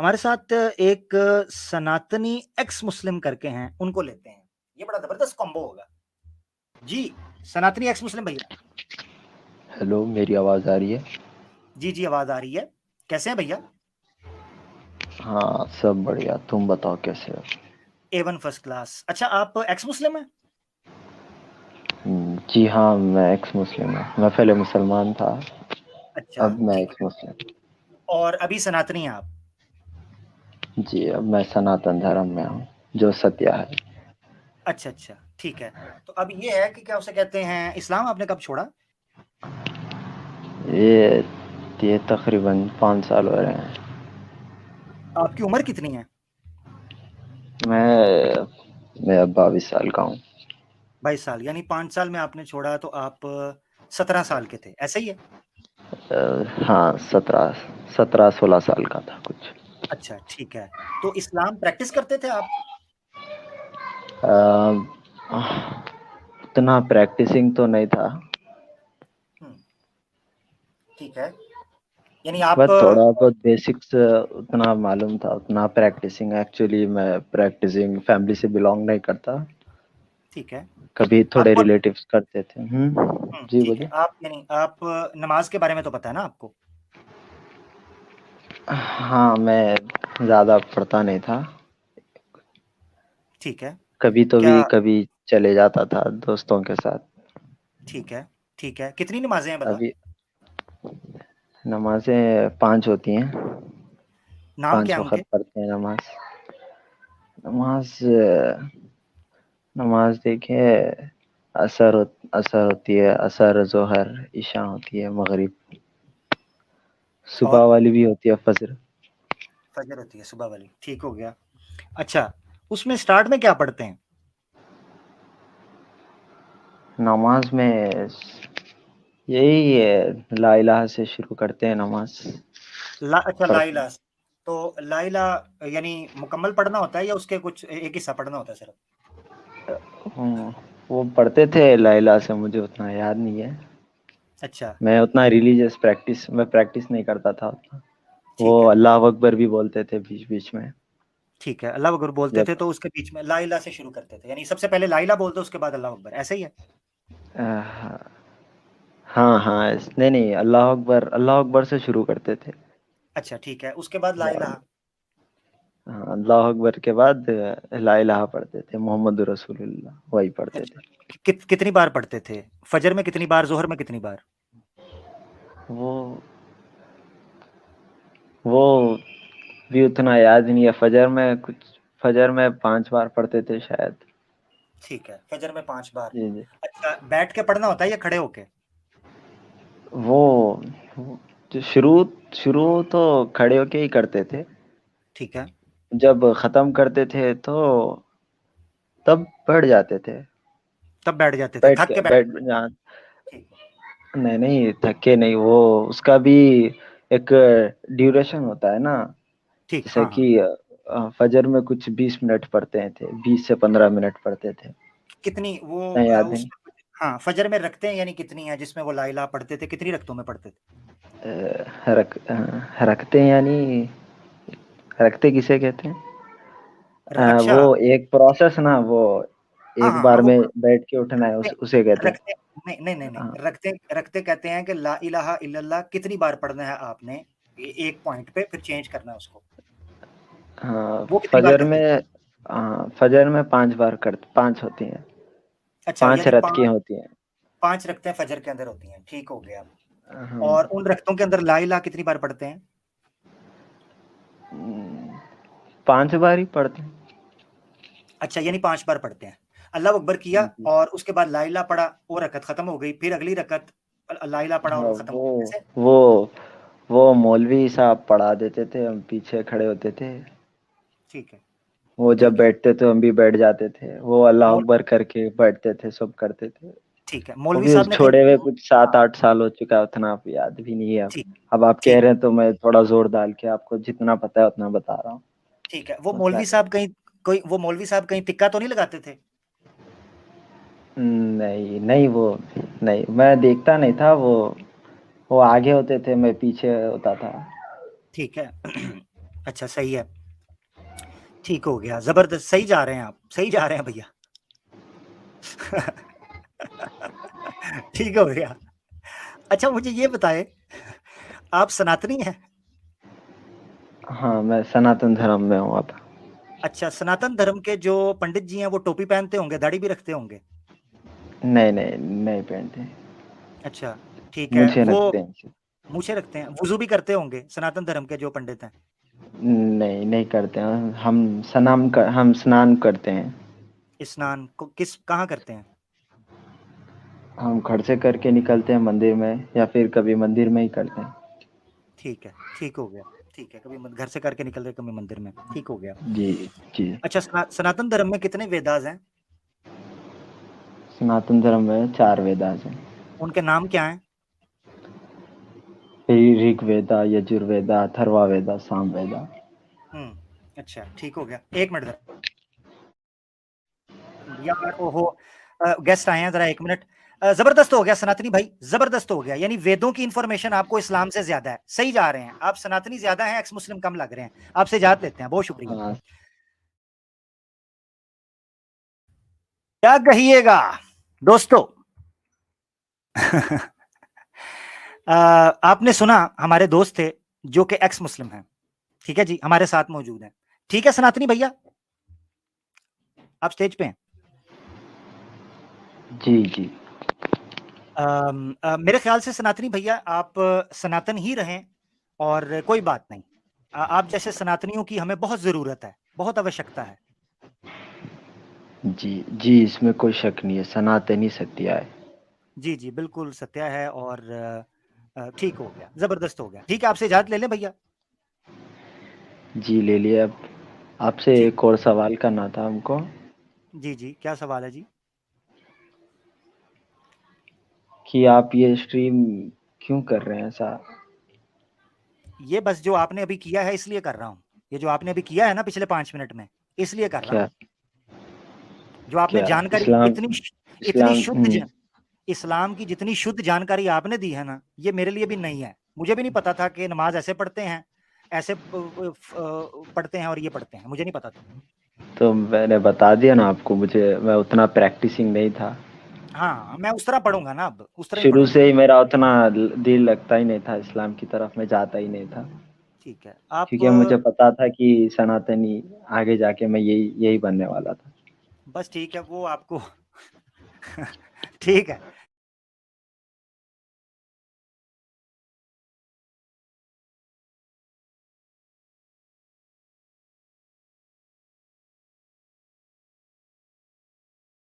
हमारे साथ एक सनातनी एक्स मुस्लिम करके हैं, उनको लेते हैं। ये बड़ा ज़बरदस्त कॉम्बो होगा। जी, सनातनी एक्स मुस्लिम भैया। हेलो, मेरी आवाज़ आ रही है? जी, जी, आवाज़ आ रही है। कैसे हैं भैया? हाँ, सब बढ़िया। तुम बताओ कैसे हो? A1 first class. अच्छा, आप एक्स मुस्लिम हैं? जी हाँ, मैं एक्स मुस्लिम हूँ। मैं पहले मुसलमान था, अच्छा, अब मैं ठीक एक्स है। मुस्लिम। और अभी सनातनी हैं आप? जी, अब मैं सनातन धर्म में हूँ, जो सत्य है। अच्छा, अच्छा, ठीक है। तो अब ये है कि क्या उसे कहते हैं, इस्लाम आपने कब छोड़ा? ये ये तकरीबन 5 साल हो रहे हैं। आपकी उम्र कितनी है? मैं अब 22 साल का हूँ। 22 साल, यानी 5 साल में आपने छोड़ा तो आप 17 साल के थे, ऐसा ही है? हाँ, 17-16 साल का था कुछ। अच्छा, ठीक है। तो इस्लाम प्रैक्टिस करते थे आप? अ, उतना प्रैक्टिसिंग तो नहीं था, हुँ, ठीक है। यानी आप बट थोड़ा बहुत बेसिक्स उतना मालूम था। उतना प्रैक्टिसिंग, एक्चुअली मैं प्रैक्टिसिंग फैमिली से बिलोंग नहीं करता। ठीक है। कभी आप थोड़े बहुत रिलेटिव्स करते थे। जी ठीक है। बोलिए। आप यानी आप नमाज़ के बारे में तो पता है ना आपको? हाँ, मैं ज़्यादा पढ़ता नहीं था। ठीक है। कभी तो क्या भी कभी चले जाता था दोस्तों के साथ। ठीक है, ठीक है। कितनी नमाज़ें हैं बता? अभी नमाज़ें 5 होती हैं, नाम 5 क्या है वक़्त उनके? पढ़ते हैं नमाज़। नमाज़ नमाज़ देखिए, असर होती है, असर, ज़ोहर, इशा होती है, मगरिब, सुबह और वाली भी होती है, फज्र। फ़जर होती है सुबह वाली, ठीक हो गया। अच्छा, उसमें स्टार्ट में क्या पढ़ते हैं? नमाज में यही है, ला इलाहा से शुरू करते हैं नमाज अच्छा, ला पढ़ते इलाहा से। तो ला इलाहा यानी मुकम्मल पढ़ना होता है या उसके कुछ एक हिस्सा पढ़ना होता है सिर्फ़? हैं। वो पढ़ते थे ला इलाहा से, मुझे उतना याद नहीं है। अच्छा, मैं उतना रिलीजियस प्रैक्टिस नहीं करता था उतना। वो ठीक है, अल्लाह अकबर भी बोलते थे बीच बीच में। ठीक है। अल्लाह अकबर बोलते जब थे तो उसके बीच में ला इलाहा से शुरू करते थे। यानी सबसे पहले ला इलाहा बोलते उसके बाद अल्लाहू अकबर, ऐसा ही है? हाँ हाँ, नहीं नहीं, अल्लाह अकबर से शुरू करते थे। अच्छा, ठीक है। उसके बाद ला बाद इलाहा। हाँ, अल्लाह अकबर के बाद ला इलाहा पढ़ते थे, मोहम्मद रसूलुल्लाह वही पढ़ते अच्छा, थे। कितनी बार पढ़ते थे? फजर में कितनी बार, ज़ोहर में कितनी बार? वो वो भी उतना याद नहीं है। फजर में 5 बार पढ़ते थे शायद। ठीक है, फजर में 5 बार। जी जी। अच्छा, बैठ के पढ़ना होता है या खड़े होके? वो वो जो शुरू तो खड़े होके ही करते थे। ठीक है, जब खत्म करते थे तो तब बैठ जाते थे। तब बैठ जाते थे, थक के बैठ बैठ जहाँ ठीक है, नहीं नहीं, थके नहीं। वो उसका भी एक ड्यूरेशन होता है ना। ठीक, जैसे हाँ, हाँ। कि फजर में कुछ 20 मिनट पढ़ते थे, 20 से 15 मिनट पढ़ते थे। कितनी वो नहीं, याद नहीं। उसमें कुछ हाँ, फजर में रखते हैं यानी कितनी है जिसमें वो ला इलाहा पढ़ते थे, कितनी रकतों में पढ़ते थे? रखते हैं यानी, रखते किसे कहते हैं? अच्छा, वो एक प्रोसेस ना, वो हाँ, एक हाँ, हाँ, बार वो में बैठ के उठना है, रखते उसे कहते हैं। रखते नहीं, नहीं, नहीं, नहीं, हाँ रखते रखते कहते हैं कि ला इलाहा इल्लल्लाह कितनी बार पढ़ना है आपने, एक पॉइंट पे फिर चेंज करना है उसको। हाँ, वो कितनी बार करते थे? फजर में 5 बार कर 5 होती हैं, अच्छा, 5 यानी रत की 5 होती हैं। 5 रकतें फजर के अंदर होती हैं, ठीक हो गया। हाँ, और उन रकतों के अंदर ला इलाहा कितनी बार पढ़ते हैं? 5 बार ही पढ़ते हैं। अच्छा, यानी 5 बार पढ़ते हैं। अल्लाहू अकबर किया जी। और उसके बाद ला इलाहा पढ़ा, वो रकत खत्म हो गई, फिर अगली रकत ला इलाहा पढ़ा और हाँ, वो खत्म हो गई, ऐसे? वो वो मौलवी साहब पढ़ा देते थे, हम पीछे खड़े होते थे। ठीक है, वो जब ठीक है। बैठते थे हम भी बैठ जाते थे, वो अल्लाह मौल अकबर करके बैठते थे, सब करते थे। ठीक है, वो मौलवी भी साहब ने कहीं छोड़े हुए कुछ 7-8 साल हो चुका है, उतना अब याद भी नहीं है अब। ठीक, अब आप कह ठीक, रहे हैं तो मैं थोड़ा जोर डाल के आपको जितना पता है उतना बता रहा हूँ। ठीक है। वो मसला मौलवी नहीं। साहब कहीं वो मौलवी साहब कहीं तिक्का तो नहीं लगाते थे? नहीं नहीं, वो नहीं, मैं देखता नहीं था। वो आगे होते थे, मैं पीछे होता था। ठीक है। अच्छा सही है, ठीक हो गया, जबरदस्त, सही जा रहे हैं आप, सही जा रहे हैं भैया। ठीक हो गया। अच्छा मुझे ये बताएं, आप सनातनी हैं? हाँ, मैं सनातन धर्म में हूँ अब। अच्छा, सनातन धर्म के जो पंडित जी हैं वो टोपी पहनते होंगे, दाढ़ी भी रखते होंगे? नहीं नहीं नहीं पहनते, अच्छा, ठीक है। मुझे वो रखते हैं सिर्फ। मूछें रखते हैं, वुज़ू भी करते होंगे सनातन धर्म के जो पंडित हैं? नहीं नहीं करते हैं, हम स्नान करते हैं। स्नान को किस कहाँ करते हैं? हम घर से करके निकलते हैं मंदिर में, या फिर कभी मंदिर में ही करते हैं। ठीक है, ठीक हो गया, ठीक है, कभी घर से करके निकल रहे, कभी मंदिर में, ठीक हो गया। जी जी। अच्छा, सनातन धर्म में कितने वेदास हैं? सनातन धर्म में 4 वेदास हैं। उनके नाम क्या हैं? ऋग वेदा, यजुर्वेदा, अथर्वा वेदा, साम वेदा। अच्छा, ठीक हो गया। 1 मिनट यार, ओहो, गेस्ट आए हैं, जरा 1 मिनट। जबरदस्त हो गया सनातनी भाई, जबरदस्त हो गया, यानी वेदों की इंफॉर्मेशन आपको इस्लाम से ज्यादा है, सही जा रहे हैं आप, सनातनी ज्यादा हैं, एक्स मुस्लिम कम लग रहे हैं। आपसे इजाजत लेते हैं, बहुत शुक्रिया। हाँ। क्या कहिएगा दोस्तों? आपने सुना, हमारे दोस्त थे जो कि एक्स मुस्लिम हैं, ठीक है जी, हमारे साथ मौजूद हैं। ठीक है सनातनी भैया, आप स्टेज पे हैं। जी जी। मेरे ख्याल से सनातनी भैया आप सनातन ही रहें, और कोई बात नहीं, आप जैसे सनातनियों की हमें बहुत जरूरत है, बहुत आवश्यकता है। जी जी, इसमें कोई शक नहीं है, सनातन ही सत्य है। जी जी, बिल्कुल सत्या है, और ठीक हो गया, जबरदस्त हो गया, ठीक है, आपसे इजाजत ले लें भैया? जी ले लिए। अब आपसे जी एक और सवाल करना था हमको, जी जी, क्या सवाल है जी? कि आप ये स्ट्रीम क्यों कर रहे हैं ऐसा? ये बस जो आपने अभी किया है इसलिए कर रहा हूँ, ये जो आपने अभी किया है ना पिछले 5 मिनट में, इसलिए कर रहा क्या? हूँ। जो आपने क्या जानकारी इस्लाम? इतनी इस्लाम शुद्ध इस्लाम की जितनी शुद्ध जानकारी आपने दी है ना, ये मेरे लिए भी नहीं है, मुझे भी नहीं पता था कि नमाज ऐसे पढ़ते हैं, ऐसे पढ़ते हैं, और ये पढ़ते हैं, मुझे नहीं पता था। तो मैंने बता दिया ना आपको, मैं उतना प्रैक्टिसिंग नहीं था। हाँ, मैं उस तरह पढ़ूंगा ना, अब उस तरह ही शुरू पढ़ूंगा। से ही मेरा उतना दिल लगता ही नहीं था इस्लाम की तरफ, मैं जाता ही नहीं था। ठीक है, आप क्योंकि मुझे पता था कि सनातनी आगे जाके मैं यही यही बनने वाला था। बस ठीक है, वो आपको ठीक है,